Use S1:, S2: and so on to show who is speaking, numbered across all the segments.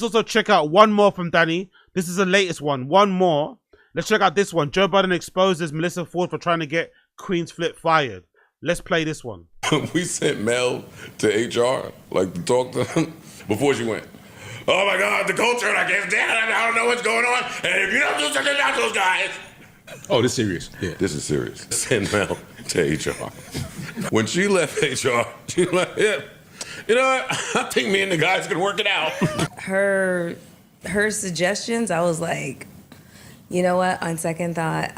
S1: Let's also check out one more from Danny. This is the latest one. One more. Let's check out this one. Joe Budden exposes Melyssa Ford for trying to get Queenzflip fired. Let's play this one.
S2: We sent Mel to HR, like to talk to them before she went. Oh my God, the culture, I can't stand it. I don't know what's going on. And if you don't do something about those guys.
S3: Oh, this is serious. Yeah.
S2: This is serious. Send Mel to HR. When she left HR, she was like, yeah, you know what? I think me and the guys can work it out.
S4: Her suggestions, I was like, you know what? On second thought,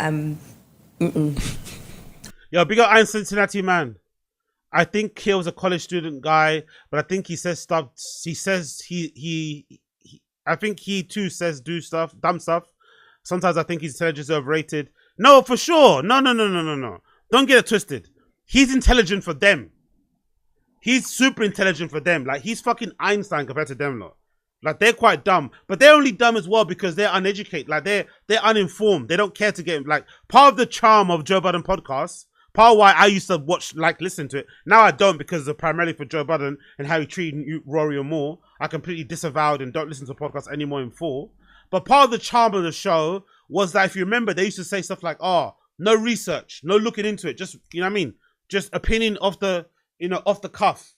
S1: Yo, big up Iron Cincinnati, man. I think he was a college student guy, but I think he says stuff. He says I think he too says dumb stuff. Sometimes I think his intelligence is overrated. No, for sure. No. Don't get it twisted. He's intelligent for them. He's super intelligent for them. Like, he's fucking Einstein compared to them lot. Like, they're quite dumb, but they're only dumb as well because they're uneducated. Like, they're uninformed. They don't care to get, like, part of the charm of Joe Budden podcasts. Part of why I used to watch, like, listen to it. Now I don't because of primarily for Joe Budden and how he treated Rory and Moore. I completely disavowed and don't listen to podcasts anymore in full. But part of the charm of the show was that if you remember, they used to say stuff like, oh, no research, no looking into it. Just, you know what I mean? Just opinion off the cuff.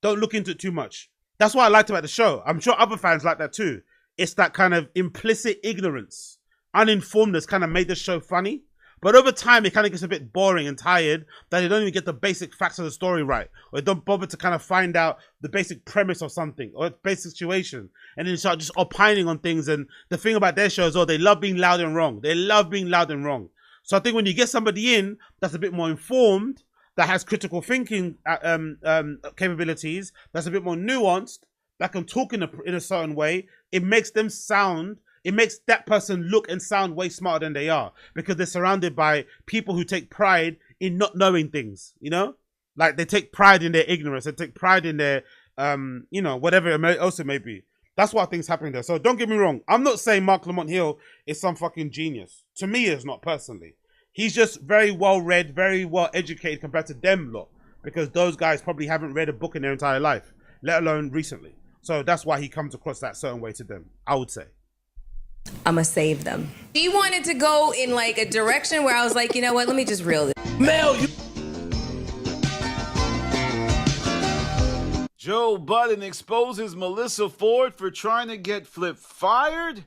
S1: Don't look into it too much. That's what I liked about the show. I'm sure other fans like that too. It's that kind of implicit ignorance, uninformedness kind of made the show funny. But over time, it kind of gets a bit boring and tired that they don't even get the basic facts of the story right. Or they don't bother to kind of find out the basic premise of something or the basic situation. And then start just opining on things. And the thing about their show is, they love being loud and wrong. They love being loud and wrong. So I think when you get somebody in that's a bit more informed, that has critical thinking capabilities, that's a bit more nuanced, that can talk in a certain way, it makes that person look and sound way smarter than they are because they're surrounded by people who take pride in not knowing things, you know? Like, they take pride in their ignorance. They take pride in their, whatever else it may be. That's what I think is happening there. So don't get me wrong. I'm not saying Mark Lamont Hill is some fucking genius. To me, it's not personally. He's just very well read, very well educated compared to them lot because those guys probably haven't read a book in their entire life, let alone recently. So that's why he comes across that certain way to them, I would say.
S4: I'm gonna save them. She wanted to go in like a direction where I was like, you know what? Let me just reel this.
S5: Mel, Joe Budden exposes Melyssa Ford for trying to get Flip fired.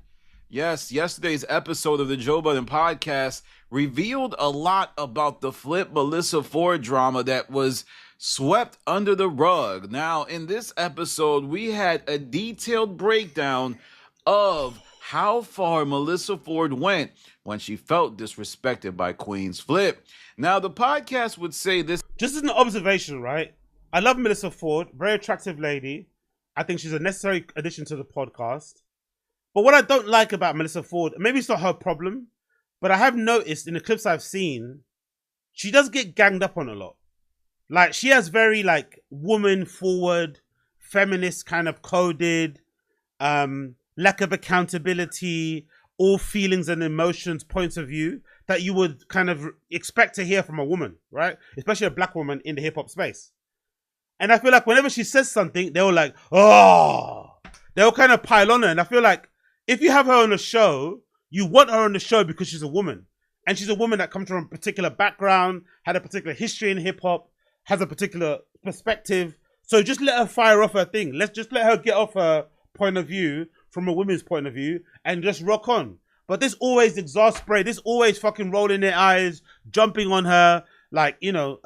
S5: Yes, yesterday's episode of the Joe Budden podcast revealed a lot about the Flip Melyssa Ford drama that was swept under the rug. Now, in this episode, we had a detailed breakdown of how far Melyssa Ford went when she felt disrespected by Queenzflip. Now, the podcast would say this.
S1: Just as an observation, right? I love Melyssa Ford, very attractive lady. I think she's a necessary addition to the podcast. But what I don't like about Melyssa Ford, maybe it's not her problem, but I have noticed in the clips I've seen, she does get ganged up on a lot. Like, she has very, like, woman-forward, feminist kind of coded, lack of accountability, all feelings and emotions points of view that you would kind of expect to hear from a woman, right? Especially a black woman in the hip-hop space. And I feel like whenever she says something, they're all like, oh, they'll kind of pile on her. And I feel like if you have her on a show, you want her on the show because she's a woman. And she's a woman that comes from a particular background, had a particular history in hip-hop, has a particular perspective. So just let her fire off her thing. Let's just let her get off her point of view from a woman's point of view and just rock on. But this always exasperate, this always fucking rolling their eyes, jumping on her, like, you know,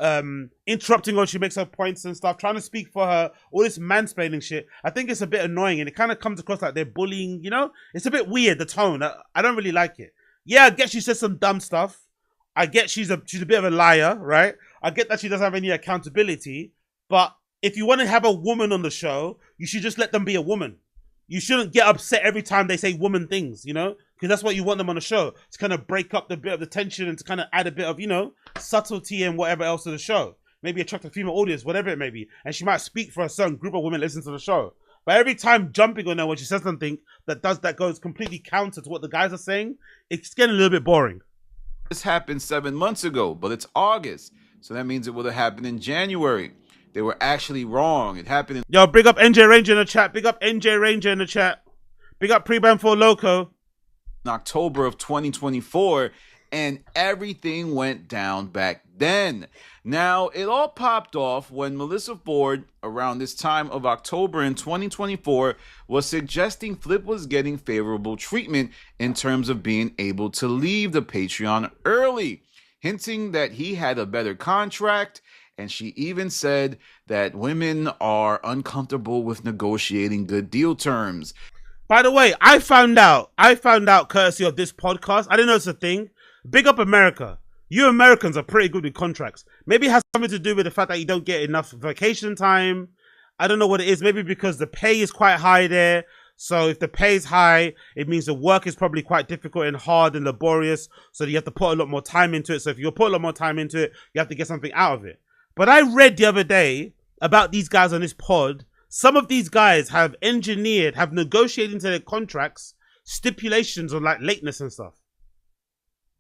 S1: interrupting her when she makes her points and stuff, trying to speak for her, all this mansplaining shit. I think it's a bit annoying and it kind of comes across like they're bullying, you know? It's a bit weird, the tone. I don't really like it. Yeah, I get she says some dumb stuff. I get she's a bit of a liar, right? I get that she doesn't have any accountability. But if you want to have a woman on the show, you should just let them be a woman. You shouldn't get upset every time they say woman things, you know? Because that's what you want them on the show. To kind of break up the bit of the tension and to kind of add a bit of, you know, subtlety and whatever else to the show. Maybe attract a female audience, whatever it may be. And she might speak for a certain group of women listening to the show. But every time jumping on her when she says something that goes completely counter to what the guys are saying, it's getting a little bit boring.
S5: This happened 7 months ago, but it's August. So that means it would have happened in January. They were actually wrong. It happened in...
S1: Yo, big up NJ Ranger in the chat. Big up NJ Ranger in the chat. Big up Pre-Ban for Loco.
S5: In October of 2024, and everything went down back then. Now, it all popped off when Melyssa Ford, around this time of October in 2024, was suggesting Flip was getting favorable treatment in terms of being able to leave the Patreon early, hinting that he had a better contract, and she even said that women are uncomfortable with negotiating good deal terms.
S1: By the way, I found out courtesy of this podcast. I didn't know it's a thing. Big up America. You Americans are pretty good with contracts. Maybe it has something to do with the fact that you don't get enough vacation time. I don't know what it is. Maybe because the pay is quite high there. So if the pay is high, it means the work is probably quite difficult and hard and laborious. So you have to put a lot more time into it. So if you put a lot more time into it, you have to get something out of it. But I read the other day about these guys on this pod. Some of these guys have negotiated into their contracts stipulations on like lateness and stuff.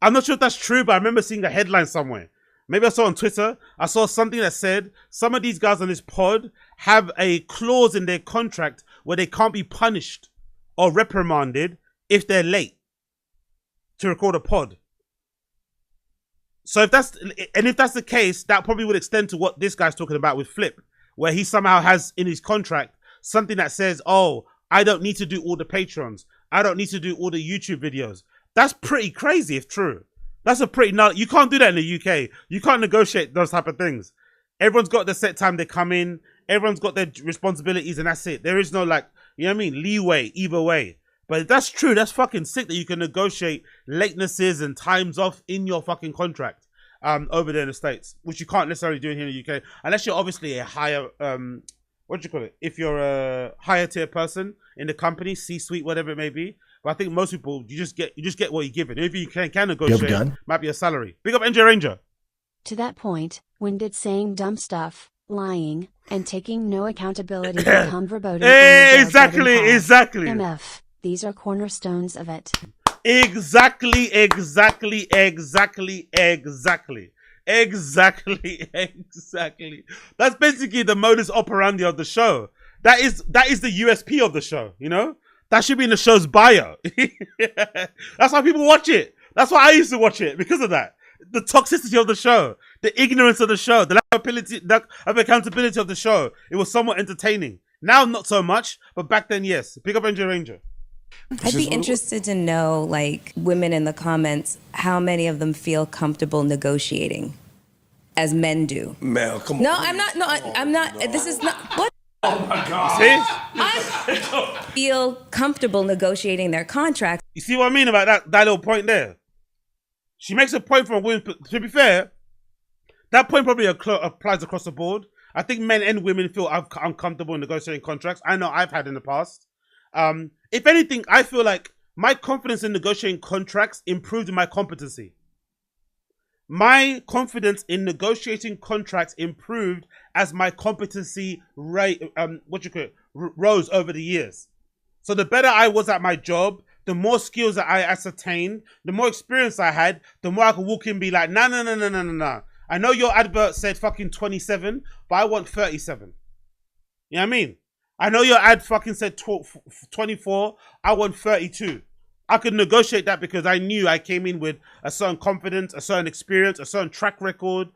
S1: I'm not sure if that's true, but I remember seeing a headline somewhere. Maybe I saw on Twitter. I saw something that said some of these guys on this pod have a clause in their contract where they can't be punished or reprimanded if they're late to record a pod. So if that's the case, that probably would extend to what this guy's talking about with Flip, where he somehow has in his contract something that says, oh, I don't need to do all the Patrons. I don't need to do all the YouTube videos. That's pretty crazy if true. That's a pretty you can't do that in the UK. You can't negotiate those type of things. Everyone's got the set time they come in. Everyone's got their responsibilities and that's it. There is no like, you know what I mean, leeway either way. But if that's true, that's fucking sick that you can negotiate latenesses and times off in your fucking contract over there in the States, which you can't necessarily do here in the UK, unless you're obviously a higher, what do you call it? If you're a higher tier person in the company, C-suite, whatever it may be. But I think most people, you just get what you're given. If you can negotiate, might be a salary. Big up NJ Ranger.
S6: To that point, when did saying dumb stuff, lying, and taking no accountability become verboten?
S1: Exactly.
S6: MF, these are cornerstones of it.
S1: Exactly. That's basically the modus operandi of the show. That is the USP of the show, you know? That should be in the show's bio. That's why people watch it. That's why I used to watch it, because of that. The toxicity of the show, the ignorance of the show, the lack of accountability of the show. It was somewhat entertaining. Now, not so much, but back then, yes. Pick up NJ Ranger.
S4: I'd be interested to know, like, women in the comments, how many of them feel comfortable negotiating as men do.
S2: Mel, come on.
S4: No, I'm not. No, I'm not. This is not. What?
S2: Oh my God.
S1: See?
S4: I feel comfortable negotiating their contracts.
S1: You see what I mean about that little point there? She makes a point from a woman. To be fair, that point probably applies across the board. I think men and women feel uncomfortable in negotiating contracts. I know I've had in the past. If anything, I feel like my confidence in negotiating contracts improved my competency. My confidence in negotiating contracts improved as my competency rose over the years. So the better I was at my job, the more skills that I ascertained, the more experience I had, the more I could walk in and be like, nah. I know your advert said fucking 27, but I want 37. You know what I mean? I know your ad fucking said 24, I want 32. I could negotiate that because I knew I came in with a certain confidence, a certain experience, a certain track record,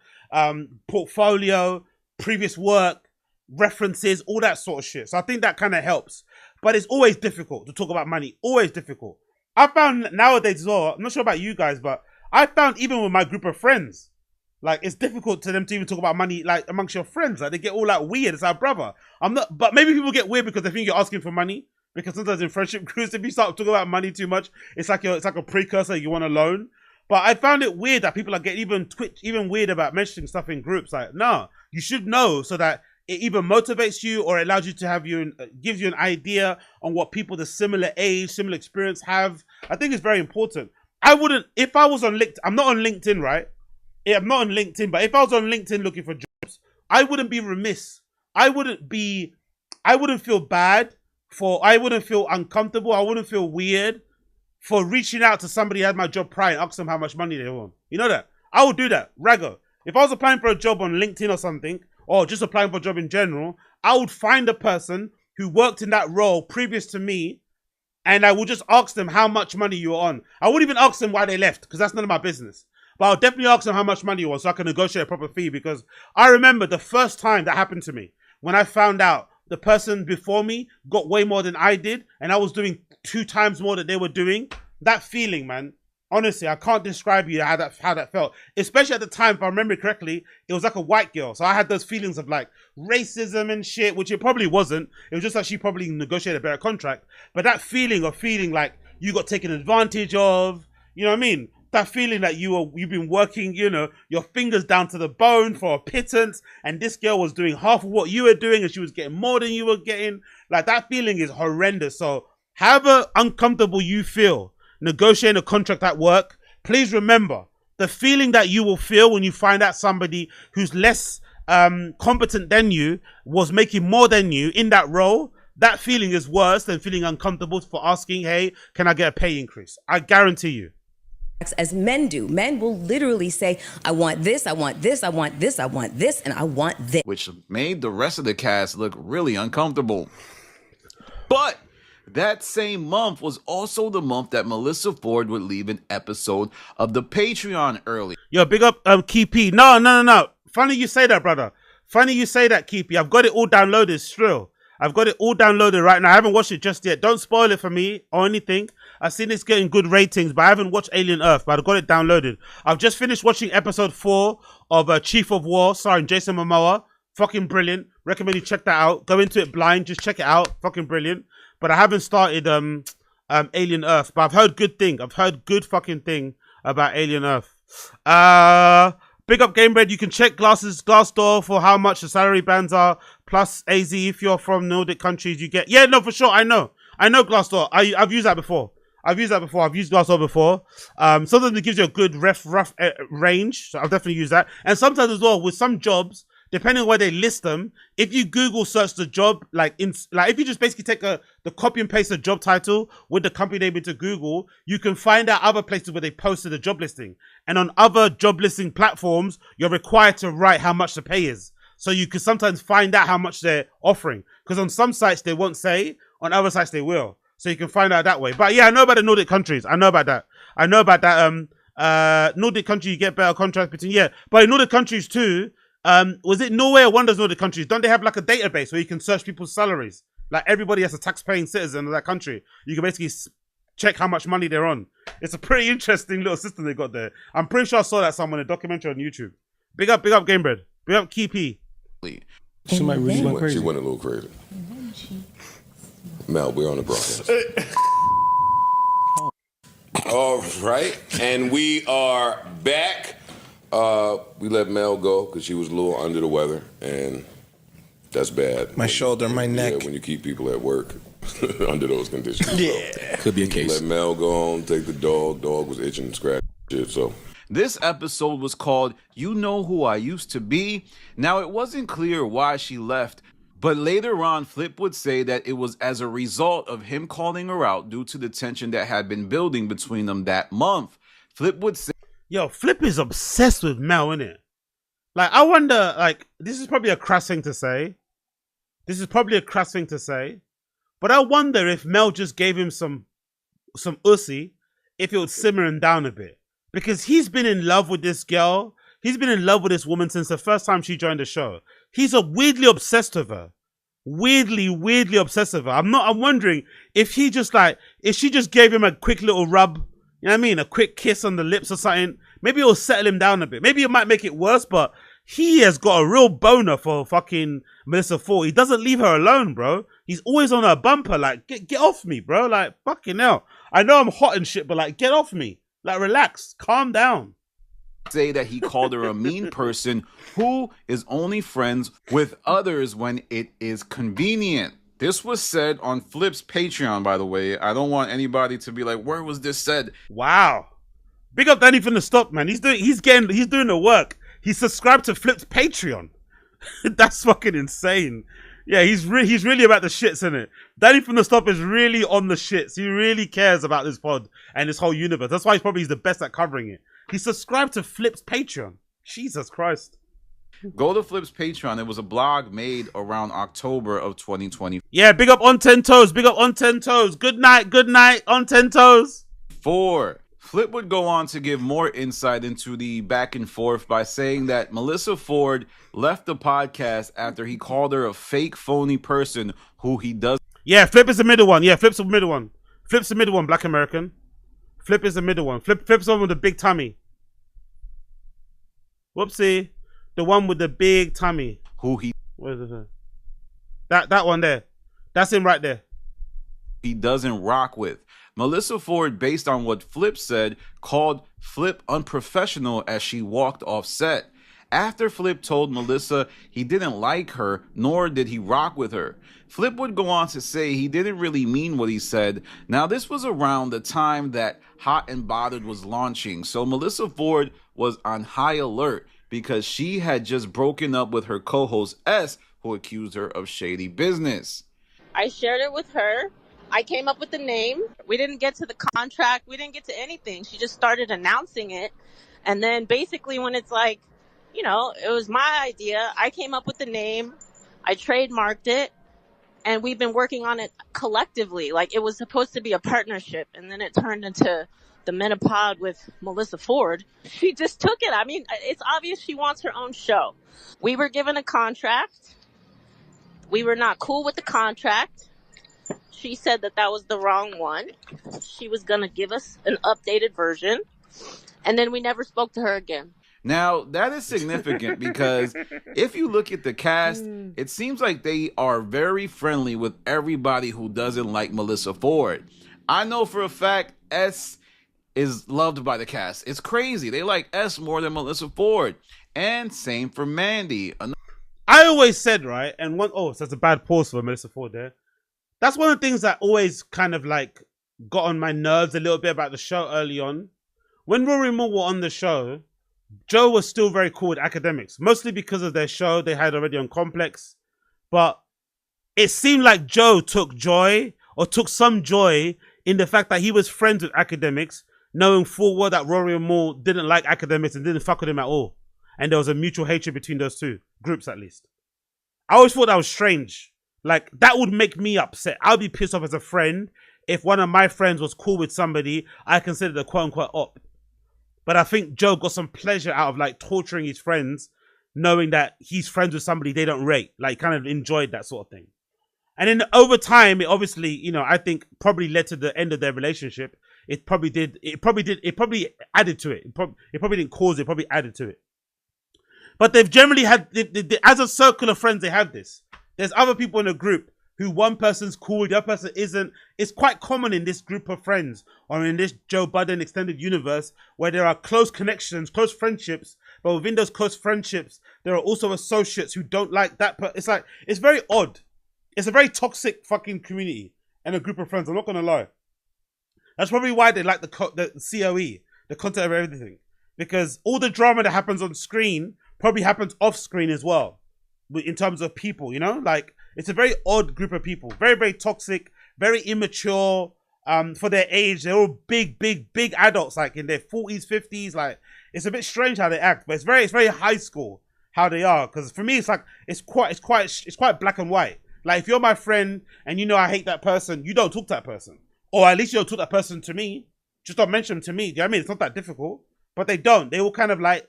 S1: portfolio, previous work, references, all that sort of shit. So I think that kind of helps. But it's always difficult to talk about money. Always difficult. I found nowadays as well, I'm not sure about you guys, but I found even with my group of friends, like it's difficult to them to even talk about money like amongst your friends. Like they get all like weird. It's our brother. But maybe people get weird because they think you're asking for money. Because sometimes in friendship groups, if you start talking about money too much, it's like a precursor you want a loan. But I found it weird that people are getting even weird about mentioning stuff in groups. Like, no, you should know so that it either motivates you or it allows you to have gives you an idea on what people the similar age, similar experience have. I think it's very important. I wouldn't, if I was on LinkedIn, I'm not on LinkedIn, right? Yeah, I'm not on LinkedIn, but if I was on LinkedIn looking for jobs, I wouldn't be remiss. I wouldn't feel bad. I wouldn't feel uncomfortable. I wouldn't feel weird for reaching out to somebody who had my job prior and ask them how much money they want. You know that? I would do that. Raggo. If I was applying for a job on LinkedIn or something, or just applying for a job in general, I would find a person who worked in that role previous to me and I will just ask them how much money you were on. I wouldn't even ask them why they left, because that's none of my business. But I'll definitely ask them how much money you want so I can negotiate a proper fee, because I remember the first time that happened to me, when I found out the person before me got way more than I did, and I was doing 2 times more than they were doing. That feeling, man. Honestly, I can't describe you how that felt. Especially at the time, if I remember correctly, it was like a white girl. So I had those feelings of like racism and shit, which it probably wasn't. It was just like she probably negotiated a better contract. But that feeling of feeling like you got taken advantage of, you know what I mean? That feeling that you've been working, you know, your fingers down to the bone for a pittance, and this girl was doing half of what you were doing and she was getting more than you were getting. Like, that feeling is horrendous. So however uncomfortable you feel negotiating a contract at work, please remember the feeling that you will feel when you find out somebody who's less competent than you was making more than you in that role. That feeling is worse than feeling uncomfortable for asking, hey, can I get a pay increase? I guarantee you.
S4: As men do. Men will literally say, I want this, I want this, I want this, I want this, and I want this.
S5: Which made the rest of the cast look really uncomfortable. But that same month was also the month that Melyssa Ford would leave an episode of the Patreon early.
S1: Yo, big up Keepy. No. Funny you say that, brother. Funny you say that, Keepy. I've got it all downloaded still. I've got it all downloaded right now. I haven't watched it just yet. Don't spoil it for me or anything. I've seen it's getting good ratings, but I haven't watched Alien Earth, but I've got it downloaded. I've just finished watching episode 4 of Chief of War, starring Jason Momoa. Fucking brilliant. Recommend you check that out. Go into it blind. Just check it out. Fucking brilliant. But I haven't started Alien Earth, but I've heard good thing. I've heard good fucking thing about Alien Earth. Big up Gamebred. You can check Glassdoor for how much the salary bands are. Plus AZ, if you're from Nordic countries, you get... Yeah, no, for sure. I know Glassdoor. I've used that before. I've used Glassdoor before. Sometimes it gives you a good rough range. So I'll definitely use that. And sometimes as well, with some jobs, depending on where they list them, if you Google search the job, like if you just basically take the copy and paste the job title with the company name into Google, you can find out other places where they posted the job listing. And on other job listing platforms, you're required to write how much the pay is. So you can sometimes find out how much they're offering. Because on some sites they won't say, on other sites they will. So you can find out that way. But yeah, I know about the Nordic countries. I know about that. Nordic country, you get better contracts between, yeah. But in Nordic countries too, was it Norway or one of those Nordic countries? Don't they have like a database where you can search people's salaries? Like everybody has a tax-paying citizen of that country. You can basically check how much money they're on. It's a pretty interesting little system they got there. I'm pretty sure I saw that somewhere in a documentary on YouTube. Big up Gamebred. Big up Keepy.
S3: Somebody really went crazy.
S2: She went a little crazy. Mel, we're on the broadcast. All right, and we are back. We let Mel go because she was a little under the weather, and that's bad.
S7: My shoulder, my neck.
S2: Yeah, when you keep people at work under those conditions.
S3: Yeah, could be a case.
S2: Let Mel go home, take the dog. Dog was itching and scratching shit, so.
S5: This episode was called You Know Who I Used to Be. Now, it wasn't clear why she left, but later on, Flip would say that it was as a result of him calling her out due to the tension that had been building between them that month. Flip would say,
S1: yo, Flip is obsessed with Mel, innit? Like, I wonder, like, this is probably a crass thing to say. But I wonder if Mel just gave him some ussy, if it would simmer him down a bit. Because he's been in love with this girl. He's been in love with this woman since the first time she joined the show. He's weirdly obsessed with her. Weirdly obsessed with her. I'm wondering if she just gave him a quick little rub, you know what I mean? A quick kiss on the lips or something. Maybe it'll settle him down a bit. Maybe it might make it worse, but he has got a real boner for fucking Melyssa Ford. He doesn't leave her alone, bro. He's always on her bumper. Like, get off me, bro. Like, fucking hell. I know I'm hot and shit, but like, get off me. Like, relax, calm down.
S5: Say that he called her a mean person who is only friends with others when it is convenient. This was said on Flip's Patreon, by the way. I don't want anybody to be like, where was this said?
S1: Wow. Big up Danny from the stop, man. He's doing the work. He subscribed to Flip's Patreon. That's fucking insane. Yeah, he's really about the shits, isn't it? Danny from the Stop is really on the shits. He really cares about this pod and this whole universe. That's why he's the best at covering it. He subscribed to Flip's Patreon. Jesus Christ.
S5: Go to Flip's Patreon. It was a blog made around October of 2024.
S1: Yeah, big up on 10 toes. Big up on 10 toes. Good night on 10 toes.
S5: Flip would go on to give more insight into the back and forth by saying that Melyssa Ford left the podcast after he called her a fake, phony person who he does.
S1: Yeah, Flip is the middle one. Yeah, Flip's the middle one. Flip's the middle one, Black American. Flip is the middle one. Flip's the one with the big tummy. Whoopsie. The one with the big tummy.
S5: Who he...
S1: Where is it? That one there. That's him right there.
S5: He doesn't rock with. Melyssa Ford, based on what Flip said, called Flip unprofessional as she walked off set. After Flip told Melyssa he didn't like her, nor did he rock with her. Flip would go on to say he didn't really mean what he said. Now, this was around the time that Hot and Bothered was launching, so Melyssa Ford was on high alert because she had just broken up with her co-host S, who accused her of shady business.
S7: I shared it with her. I came up with the name. We didn't get to the contract. We didn't get to anything. She just started announcing it. And then basically when it's like, you know, it was my idea. I came up with the name. I trademarked it. And we've been working on it collectively. Like, it was supposed to be a partnership. And then it turned into the Menopod with Melyssa Ford. She just took it. I mean, it's obvious she wants her own show. We were given a contract. We were not cool with the contract. She said that was the wrong one. She was going to give us an updated version. And then we never spoke to her again.
S5: Now, that is significant because if you look at the cast, it seems like they are very friendly with everybody who doesn't like Melyssa Ford. I know for a fact S is loved by the cast. It's crazy. They like S more than Melyssa Ford. And same for Mandy.
S1: I always said, right, and so that's a bad pause for Melyssa Ford there. That's one of the things that always kind of like got on my nerves a little bit about the show early on. When Rory Moore were on the show, Joe was still very cool with academics, mostly because of their show they had already on Complex. But it seemed like Joe took some joy in the fact that he was friends with academics, knowing full well that Rory Moore didn't like academics and didn't fuck with him at all. And there was a mutual hatred between those two groups, at least. I always thought that was strange. Like, that would make me upset. I'd be pissed off as a friend if one of my friends was cool with somebody I considered a quote-unquote op. But I think Joe got some pleasure out of, like, torturing his friends, knowing that he's friends with somebody they don't rate. Like, kind of enjoyed that sort of thing. And then over time, it obviously, you know, I think probably led to the end of their relationship. It probably added to it. It probably didn't cause it, it probably added to it. But they've generally had, as a circle of friends, they have this. There's other people in a group who one person's cool, the other person isn't. It's quite common in this group of friends or in this Joe Budden extended universe where there are close connections, close friendships, but within those close friendships, there are also associates who don't like that. It's like, it's very odd. It's a very toxic fucking community and a group of friends. I'm not going to lie. That's probably why they like the COE, the content of everything. Because all the drama that happens on screen probably happens off screen as well. In terms of people, you know, like it's a very odd group of people, very, very toxic, very immature for their age. They're all big adults, like in their 40s, 50s. Like, it's a bit strange how they act, but it's very high school how they are. Because for me, it's like it's quite black and white. Like, if you're my friend and you know I hate that person, you don't talk to that person, or at least you don't talk to that person to me. Just don't mention them to me. Do you know what I mean? It's not that difficult, but they don't. They all kind of like.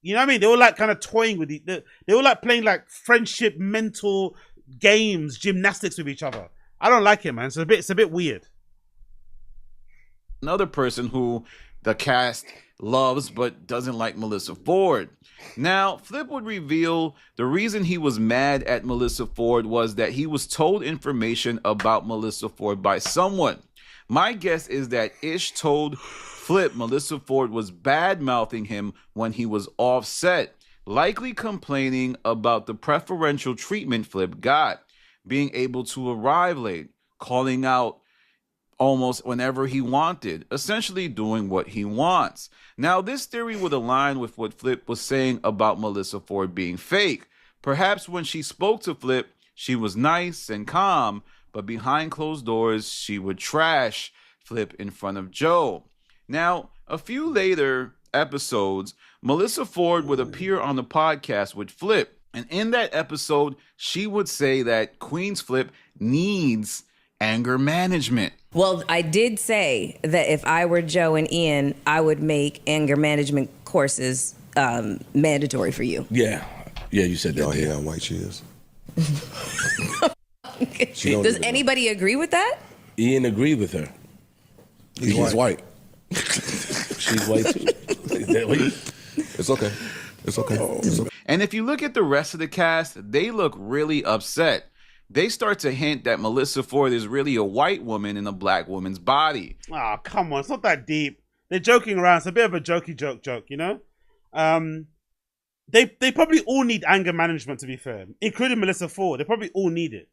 S1: You know what I mean? They all like kind of toying with it. They all like playing like friendship, mental games, gymnastics with each other. I don't like it, man. It's a bit weird.
S5: Another person who the cast loves but doesn't like Melyssa Ford. Now, Flip would reveal the reason he was mad at Melyssa Ford was that he was told information about Melyssa Ford by someone. My guess is that Ish told Flip Melyssa Ford was bad-mouthing him when he was offset, likely complaining about the preferential treatment Flip got, being able to arrive late, calling out almost whenever he wanted, essentially doing what he wants. Now, this theory would align with what Flip was saying about Melyssa Ford being fake. Perhaps when she spoke to Flip, she was nice and calm, but behind closed doors, she would trash Flip in front of Joe. Now, a few episodes, Melyssa Ford would appear on the podcast with Flip. And in that episode, she would say that Queenzflip needs anger management.
S4: Well, I did say that if I were Joe and Ian, I would make anger management courses mandatory for you.
S3: Yeah, you said that.
S2: Y'all hear how white she is?
S4: Does anybody agree with that?
S3: Ian agreed with her.
S2: He's white.
S3: She's white too.
S2: It's okay. It's okay. It's okay.
S5: And if you look at the rest of the cast, they look really upset. They start to hint that Melyssa Ford is really a white woman in a black woman's body.
S1: Oh, come on. It's not that deep. They're joking around. It's a bit of a jokey joke, you know? They probably all need anger management, to be fair, including Melyssa Ford. They probably all need it.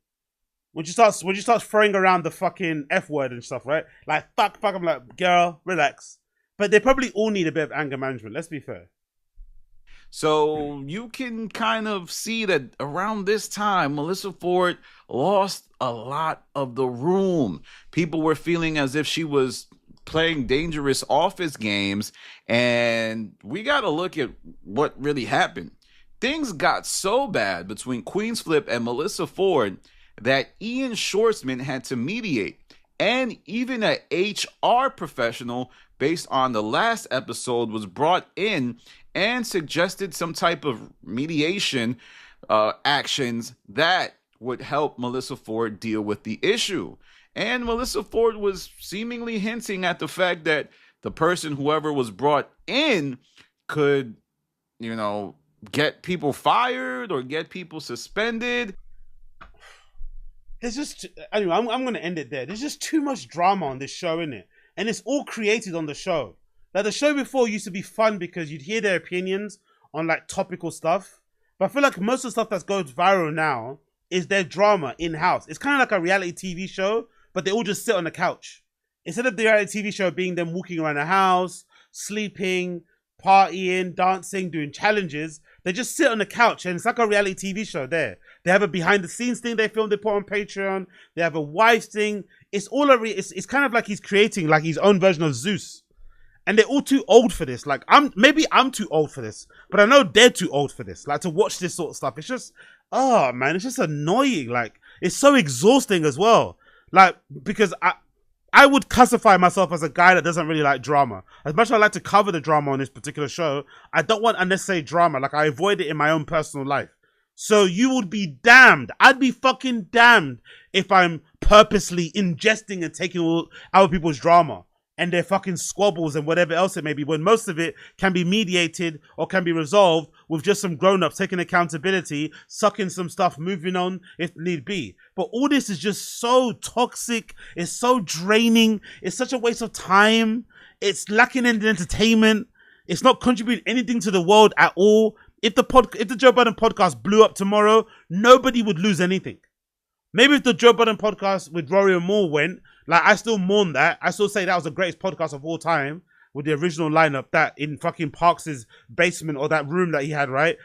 S1: When you start throwing around the fucking F word and stuff, right? Like, fuck, I'm like, girl, relax. But they probably all need a bit of anger management. Let's be fair.
S5: So you can kind of see that around this time, Melyssa Ford lost a lot of the room. People were feeling as if she was playing dangerous office games, and we got to look at what really happened. Things got so bad between Queenzflip and Melyssa Ford that Ian Schwartzman had to mediate, and even an HR professional based on the last episode was brought in and suggested some type of mediation actions that would help Melyssa Ford deal with the issue. And Melyssa Ford was seemingly hinting at the fact that the person, whoever was brought in, could, get people fired or get people suspended.
S1: There's just, anyway, I'm going to end it there. There's just too much drama on this show, innit? And it's all created on the show. Like, the show before used to be fun because you'd hear their opinions on, like, topical stuff. But I feel like most of the stuff that goes viral now is their drama in-house. It's kind of like a reality TV show, but they all just sit on the couch. Instead of the reality TV show being them walking around the house, sleeping, partying, dancing, doing challenges, they just sit on the couch, and it's like a reality TV show there. They have a behind-the-scenes thing they film, they put on Patreon. They have a wife thing. It's all it's kind of like he's creating like his own version of Zeus. And they're all too old for this. Like, maybe I'm too old for this, but I know they're too old for this. Like, to watch this sort of stuff. It's just, oh man, it's just annoying. Like, it's so exhausting as well. Like, because I would classify myself as a guy that doesn't really like drama. As much as I like to cover the drama on this particular show, I don't want unnecessary drama. Like, I avoid it in my own personal life. So you would be damned. I'd be fucking damned if I'm purposely ingesting and taking all other people's drama and their fucking squabbles and whatever else it may be, when most of it can be mediated or can be resolved with just some grown-ups taking accountability, sucking some stuff, moving on if need be. But all this is just so toxic. It's so draining. It's such a waste of time. It's lacking in entertainment. It's not contributing anything to the world at all. If the Joe Budden podcast blew up tomorrow, nobody would lose anything. Maybe if the Joe Budden podcast with Rory and Moore went, like, I still mourn that. I still say that was the greatest podcast of all time with the original lineup, that in fucking Parks' basement or that room that he had, right?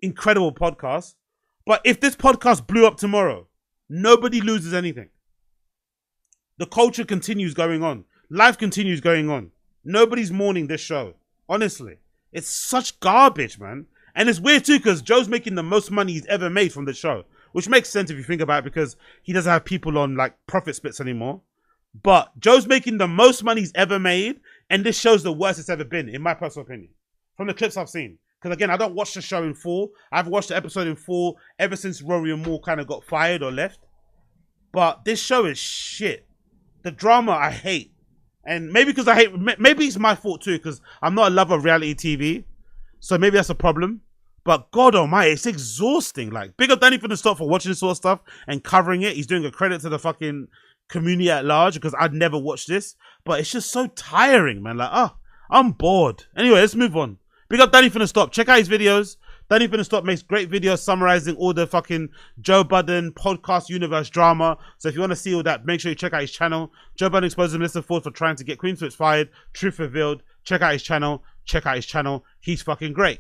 S1: Incredible podcast. But if this podcast blew up tomorrow, nobody loses anything. The culture continues going on. Life continues going on. Nobody's mourning this show. Honestly. It's such garbage, man. And it's weird too, because Joe's making the most money he's ever made from the show. Which makes sense if you think about it, because he doesn't have people on like profit splits anymore. But Joe's making the most money he's ever made, and this show's the worst it's ever been, in my personal opinion. From the clips I've seen. Because again, I don't watch the show in full. I've watched the episode in full ever since Rory and Moore kind of got fired or left. But this show is shit. The drama I hate. And maybe because I hate, maybe it's my fault too, because I'm not a lover of reality TV. So maybe that's a problem. But God almighty, it's exhausting. Like, big up Danny for the stop for watching this sort of stuff and covering it. He's doing a credit to the fucking community at large, because I'd never watched this. But it's just so tiring, man. Like, I'm bored. Anyway, let's move on. Big up Danny for the stop. Check out his videos. Danny for the stop makes great videos summarizing all the fucking Joe Budden podcast universe drama. So if you want to see all that, make sure you check out his channel. Joe Budden exposes Melyssa Ford for trying to get Queenzflip fired. Truth revealed. Check out his channel. Check out his channel. He's fucking great.